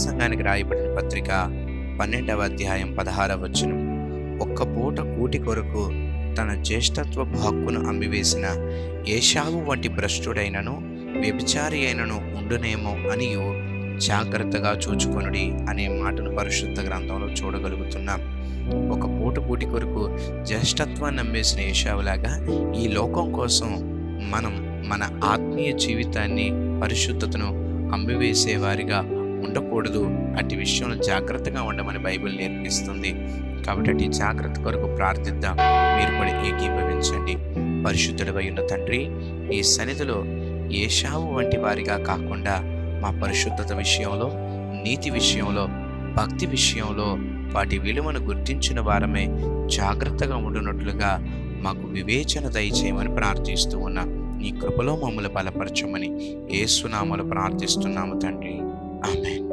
సంఘానికి రాయబడిన పత్రిక 12వ అధ్యాయం 16వ వచనం. ఒక్క పూట కూటి కొరకు తన జ్యేష్ఠత్వపు హక్కును అమ్మివేసిన ఏశావు వంటి భ్రష్టుడైనను వ్యభిచారి అయినను ఉండునేమో అనియు జాగ్రత్తగా చూచుకొనుడి అనే మాటను పరిశుద్ధ గ్రంథంలో చూడగలుగుతున్నాం. ఒక పూట కూటి కొరకు జ్యేష్ఠత్వాన్ని అమ్మేసిన ఏశావులాగా ఈ లోకం కోసం మనం మన ఆత్మీయ జీవితాన్ని, పరిశుద్ధతను అమ్మివేసేవారిగా ఉండకూడదు. అట్టి విషయంలో జాగ్రత్తగా ఉండమని బైబిల్ నేర్పిస్తుంది. కాబట్టి అట్టి జాగ్రత్త కొరకు ప్రార్థిద్దాం. మీరు కూడా ఏకీభవించండి. పరిశుద్ధుడవై ఉన్న తండ్రి, ఈ సన్నిధిలో ఏశావు వంటి వారిగా కాకుండా మా పరిశుద్ధత విషయంలో, నీతి విషయంలో, భక్తి విషయంలో వాటి విలువను గుర్తించిన వారమే జాగ్రత్తగా ఉండునట్లుగా మాకు వివేచన దయచేయమని ప్రార్థిస్తూ ఉన్నాం. నీ కృపలో మమ్మల్ని బలపరచమని యేసు నామములో ప్రార్థిస్తున్నాము తండ్రి. ఆమేన్.